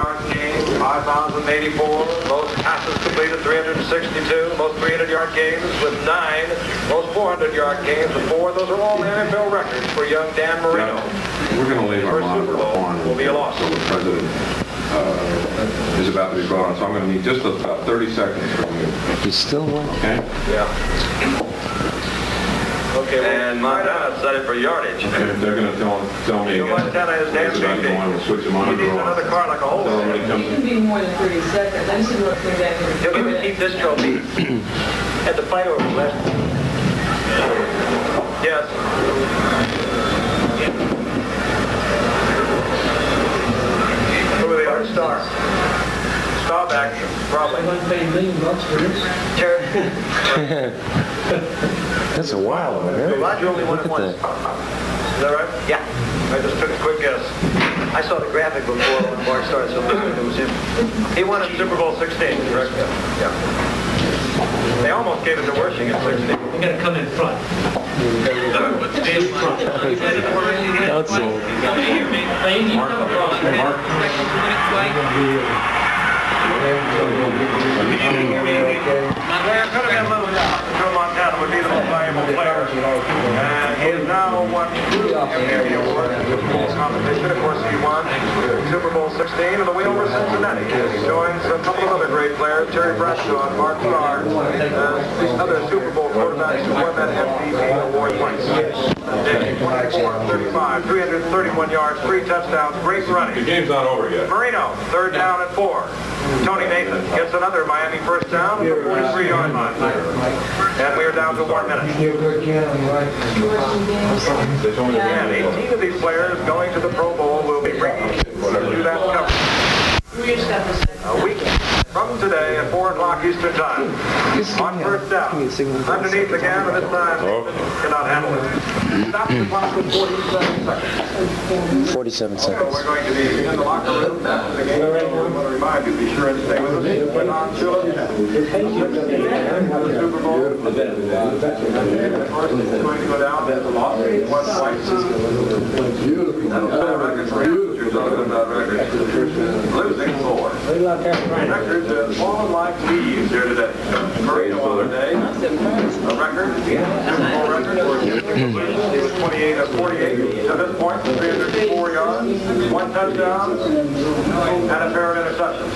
300-yard games, 5,084. Most passes completed, 362. Most 300-yard games with 9. Most 400-yard games with 4. Those are all NFL records for young Dan Marino. We're going to leave our monitor on. Will be a loss. So the president is about to be brought on, so I'm going to need just about 30 seconds from you. He's still on. Okay? Yeah. Okay, well, and Montana set it for yardage. And if they're going to tell me Montana is damn we'll switch the He monitor needs on. another car like a whole Tell him when he comes It can be more than 30 seconds. I just look through that. You'll get to keep this trophy at the fight over last. Yes. Who are they? Art Star. Starback, probably. I'm going to pay $1 million for this. That's a while, man. Roger only won it once. Is that right? Yeah. I just took a quick guess. I saw the graphic before when Mark started, so it was him. He won in Super Bowl 16, correct? Yeah. They almost gave it to Wershing at 16. You got to come in front. Stay in front. That's all. Montana would be the most valuable player. And he has now won 2 Emmy Awards in the Super Bowl competition. Of course, he won Super Bowl 16 and the wheel over Cincinnati. He joins a couple of other great players, Terry Bradshaw and Mark Starr, and other Super Bowl quarterbacks who won that MVP award twice. 24, 35, 331 yards, 3 touchdowns, great running. The game's not over yet. Marino, 3rd down and 4. Tony Nathan gets another Miami 1st down at the 43-yard line. And we are down to 1 minute. And 18 of these players going to the Pro Bowl will be bringing to that coverage. A week from today at 4 o'clock Eastern Time. On 1st down. Underneath the gap, and this time cannot handle it. Stop the clock with 47 seconds. 47 So seconds. we're going to be in the locker room after the game. We want to remind you, be sure and stay with us. When on Phillips, the Super Bowl. And of course, it's going to go down. That's a loss. One twice. That's a record for him. You're talking about records. Losing 4. Records have fallen like leaves here today. Marino on the day. A record. Super Bowl record. He was 28 of 48 to this point. 304 yards. 1 touchdown. And a pair of interceptions.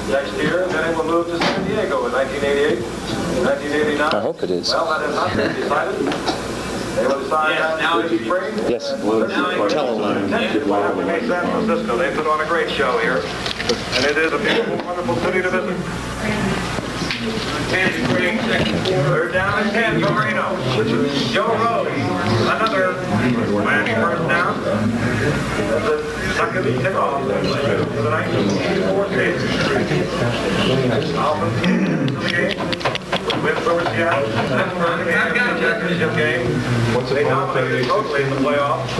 Next year, then it will move to San Diego in 1988, 1989. I hope it is. Well, that has not been decided. They will decide that this spring. Yes. Tell them. San Francisco. They put on a great show here. And it is a beautiful, wonderful city to visit. 3rd down and 10 for Marino. Joe Rose, another Miami 1st down. The second tip-off for the 1984 season. Dolphins in the game. Wins over Seattle. The championship game. They dominated totally in the playoffs.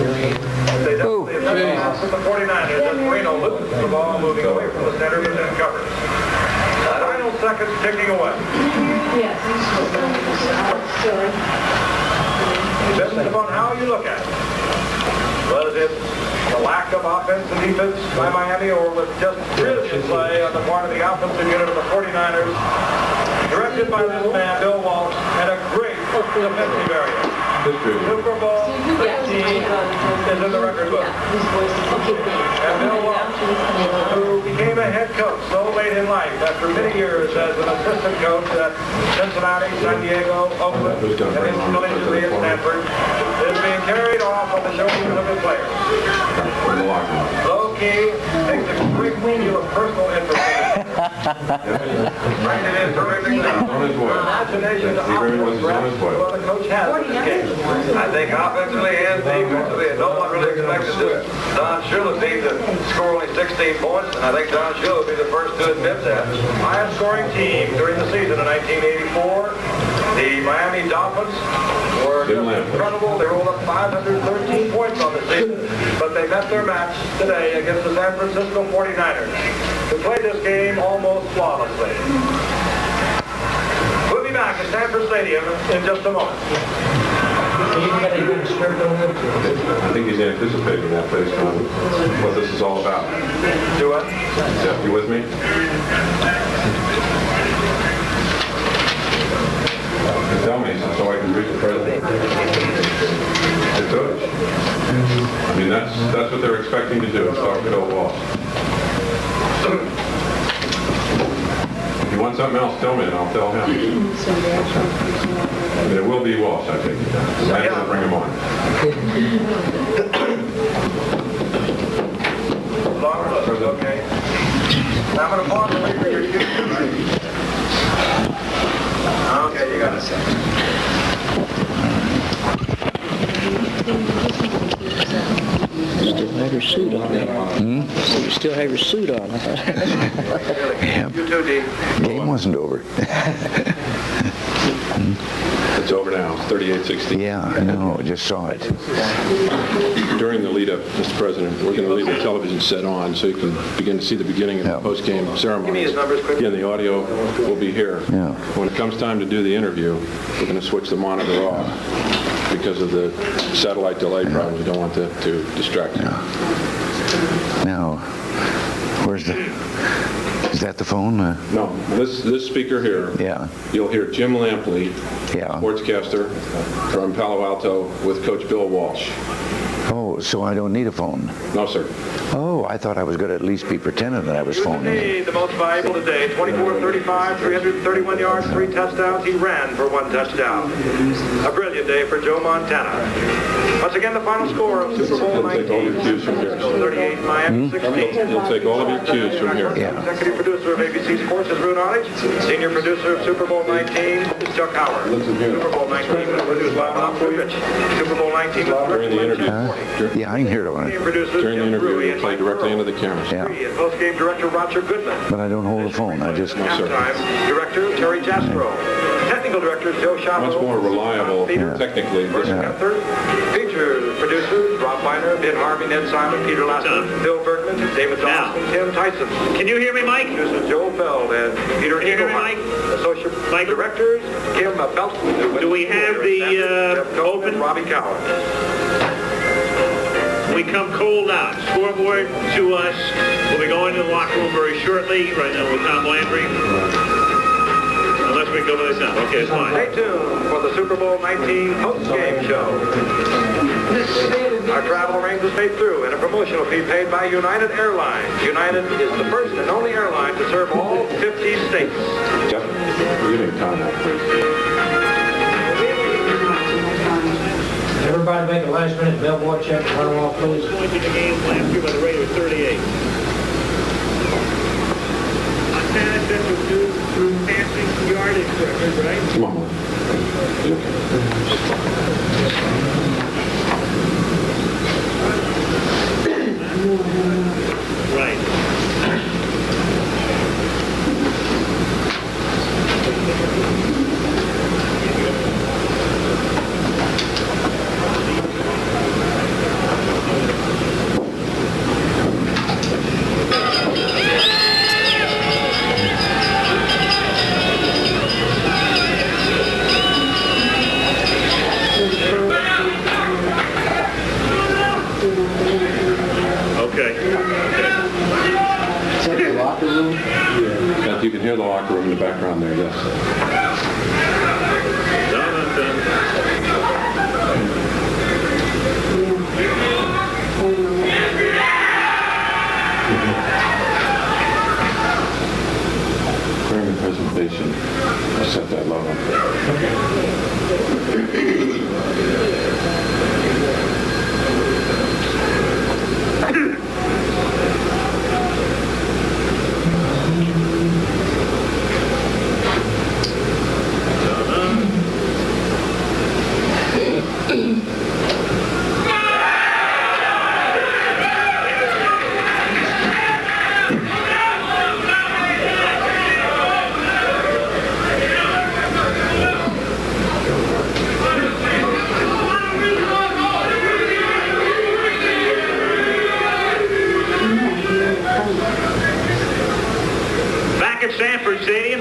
They definitely have from the 49ers as Marino loses the ball moving away from the center and then covers. Final seconds ticking away. Yes. Depends upon how you look at it. Was it the lack of offense and defense by Miami, or was it just brilliant play on the part of the offensive unit of the 49ers, directed by this man, Bill Walsh, and a great defensive area? Super Bowl 15 is in the record book. And Bill Walsh, who became a head coach so late in life after many years as an assistant coach at Cincinnati, San Diego, Oakland, and instantly at Stanford, is being carried off on the shoulders of his players. Low-key takes a great deal of personal information. Right, it is terrific. Imagination to what the coach has in this game. I think offensively and defensively, no one really expected Don Shulaby to score only 16 points, and I think Don Shulaby will be the first to admit that. Highest scoring team during the season in 1984. The Miami Dolphins were just incredible. They rolled up 513 points on the season, but they met their match today against the San Francisco 49ers, who played this game almost flawlessly. We'll be back at Stanford Stadium in just a moment. I think he's in. anticipating that based on what this is all about. Do what? Jeff, you with me? Tell me so I can reach the president. It could. I mean, that's what they're expecting to do, is talk to Bill Walsh. If you want something else, tell me and I'll tell him. I mean, it will be Walsh, I take it. I have to bring him on. Okay. Now I'm going to pause and wait for your cue. Okay, you got it. You still have your suit on. You still have your suit on. You too, D. Game wasn't over. It's over now. It's 38-16. Yeah, I know. I just saw it. During the lead-up, Mr. President, we're going to leave the television set on so you can begin to see the beginning of the Yeah. post-game ceremony. Give me his numbers quick. Again, the audio will be here. Yeah. When it comes time to do the interview, we're going to switch the monitor off because of the satellite delay problem. We don't want that to distract you. Now, where's the... Is that the phone? No, this speaker here, Yeah. you'll hear Jim Lampley, Yeah. sportscaster from Palo Alto with Coach Bill Walsh. Oh, so I don't need a phone. No, sir. Oh, I thought I was going to at least be pretending that I was phoning. The most valuable today, 24-35, 331 yards, 3 touchdowns. He ran for 1 touchdown. A brilliant day for Joe Montana. Once again, the final score of Super Bowl You'll take all your 19. cues from here. 38, Miami 16. You'll take all of your cues from here. Yeah. Executive producer of ABC Sports is Rue Nottage. Senior producer of Super Bowl 19 is Chuck Howard. Super Bowl 19 was produced by Bob Rich. Super Bowl 19 was During the interview. Yeah, I can hear it on it. During the interview, you'll play directly into the cameras. Yeah. And post-game director Roger Goodman. But I don't hold the phone. I just... No, sir. Halftime director Terry Jastrow. Technical director Joe Chavez. Much more reliable, technically. First Gunther. Feature producers Rob Weiner, Ben Harvey, Ned Simon, Peter Lassner, Bill Bergman, David Dawson, Tim Tyson. Can you hear me, Mike? Producers Joel Feld and Peter Can you hear me, Eaglehart. Mike? Associate Mike? directors Kim Belton. Do we have the, open? Robbie Cowan. We come cold out. Scoreboard to us. We'll be going to the locker room very shortly. Right now with Tom Landry. Unless we go this out. Okay, it's fine. Stay tuned for the Super Bowl 19 post-game show. Our travel arrangements made through and a promotional fee paid by United Airlines. United is the first and only airline to serve all 50 states. Jeff, we're giving time now, please. Everybody make a last-minute bellboy check and run them off, please. Points in the game last year by the Raiders, 38. Montana sets a new passing yardage record, right? Come on, Mark. Right. You can hear the locker room in the background there, yes. During the presentation, I'll set that level.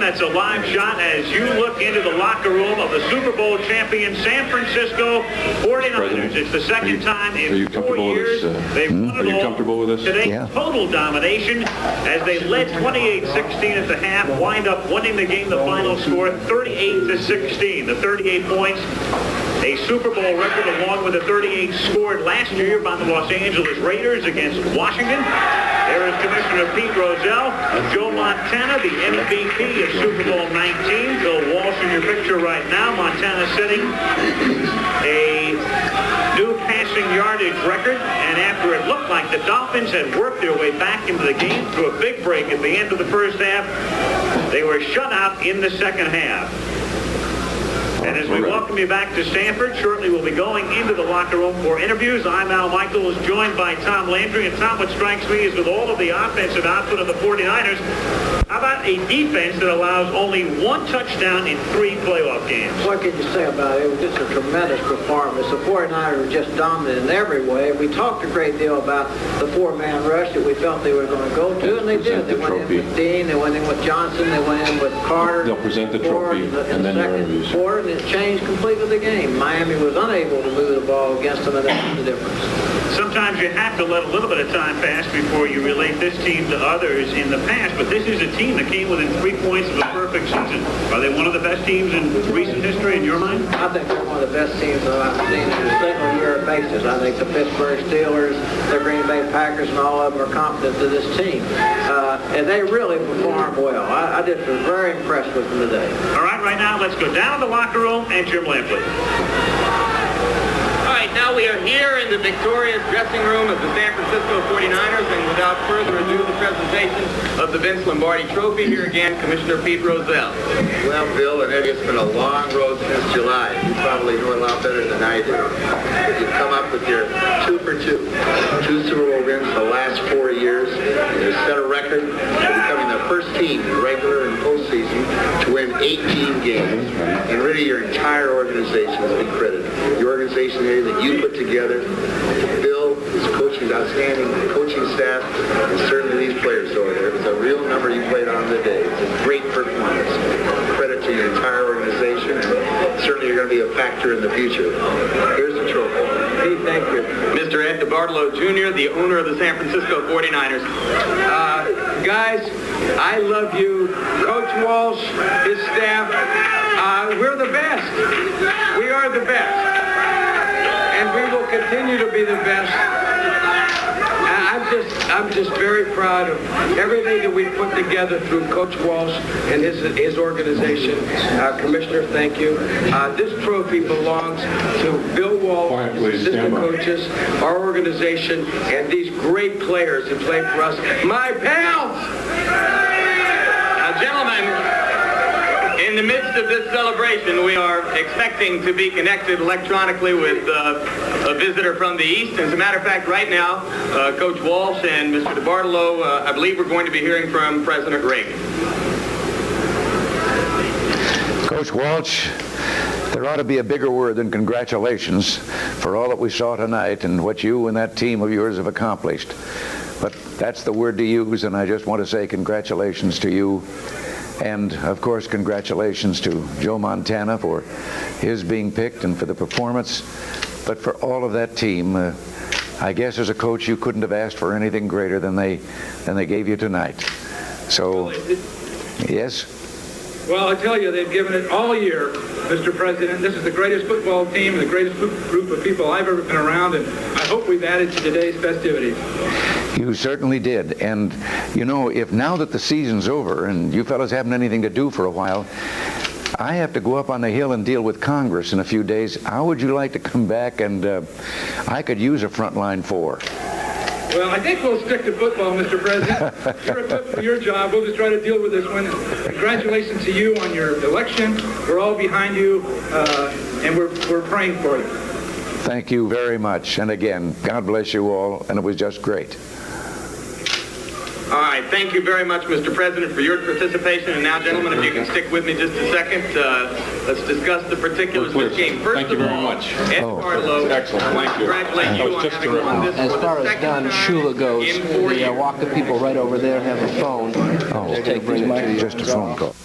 That's a live shot as you look into the locker room of the Super Bowl champion San Francisco 49ers. It's the second time in 4 years they've won it all. Are you comfortable with this? Today, Yeah. total domination as they led 28-16 at the half, wind up winning the game. The final score 38-16. The 38 points, a Super Bowl record along with the 38 scored last year by the Los Angeles Raiders against Washington. There is Commissioner Pete Rozelle, Joe Montana, the MVP of Super Bowl 19. Bill Walsh in your picture right now. Montana setting a new passing yardage record, and after it looked like the Dolphins had worked their way back into the game through a big break at the end of the first half, they were shut out in the second half. And as we welcome you back to Stanford, shortly we'll be going into the locker room for interviews. I'm Al Michaels, joined by Tom Landry. And Tom, what strikes me is with all of the offensive output of the 49ers, how about a defense that allows only one touchdown in 3 playoff games? What can you say about it? It was just a tremendous performance. The 49ers were just dominant in every way. We talked a great deal about the 4-man rush that we felt they were going to go to, and they did. They went in with Dean, they went in with Johnson, they went in with Carter. They'll present the trophy in the second quarter, and it changed completely the game. Miami was unable to move the ball against them, and that's the difference. Sometimes you have to let a little bit of time pass before you relate this team to others in the past, but this is a team that came within 3 points of a perfect season. Are they one of the best teams in recent history in your mind? I think they're one of the best teams that I've seen on a single-year basis. I think the Pittsburgh Steelers, the Green Bay Packers, and all of them are confident to this team. And they really performed well. I just was very impressed with them today. All right now let's go down to the locker room and Jim Lampley. All right, now we are here in the victorious dressing room of the San Francisco 49ers, and without further ado, the presentation of the Vince Lombardi Trophy. Here again, Commissioner Pete Rozelle. Well, Bill and Eddie, it's been a long road since July. You probably know it a lot better than I do. But you've come up with your 2 for 2. 2 Super Bowl wins the last 4 years. You set a record for becoming the first team in regular and postseason to win 18 games. And really your entire organization has been credited. The organization here that you put together, Bill, his coaching, outstanding coaching staff, and certainly these players over there. It was a real number you played on today. It's a great performance. Credit to your entire organization, and certainly you're going to be a factor in the future. Here's the trophy. Pete, thank you. Mr. Ed DeBartolo Jr., the owner of the San Francisco 49ers. Guys, I love you. Coach Walsh, his staff, we're the best. We are the best. And we will continue to be the best. I'm just very proud of everything that we put together through Coach Walsh and his organization. Commissioner, thank you. This trophy belongs to Bill Walsh, his assistant coaches, our organization, and these great players that play for us. My pals! Now, gentlemen, in the midst of this celebration, we are expecting to be connected electronically with a visitor from the East. As a matter of fact, right now, Coach Walsh and Mr. DeBartolo, I believe we're going to be hearing from President Reagan. Coach Walsh, there ought to be a bigger word than congratulations for all that we saw tonight and what you and that team of yours have accomplished. But that's the word to use, and I just want to say congratulations to you. And, of course, congratulations to Joe Montana for his being picked and for the performance. But for all of that team, I guess as a coach you couldn't have asked for anything greater than they gave you tonight. So, yes? Well, I tell you, they've given it all year, Mr. President. This is the greatest football team, the greatest group of people I've ever been around, and I hope we've added to today's festivities. You certainly did. And, you know, if now that the season's over and you fellas haven't anything to do for a while, I have to go up on the Hill and deal with Congress in a few days. How would you like to come back and I could use a frontline 4? Well, I think we'll stick to football, Mr. President. You're equipped for your job. We'll just try to deal with this one. Congratulations to you on your election. We're all behind you, and we're praying for you. Thank you very much. And again, God bless you all, and it was just great. All right, thank you very much, Mr. President, for your participation. And now, gentlemen, if you can stick with me just a second, let's discuss the particulars of this game. First Thank you very much. Ed DeBartolo, Excellent. Thank you. congratulate you on having won this As for far the as second Don time Shula goes, in 4 the years. Walker people right over there have a phone. Oh, They're going to bring it to you. just a phone call.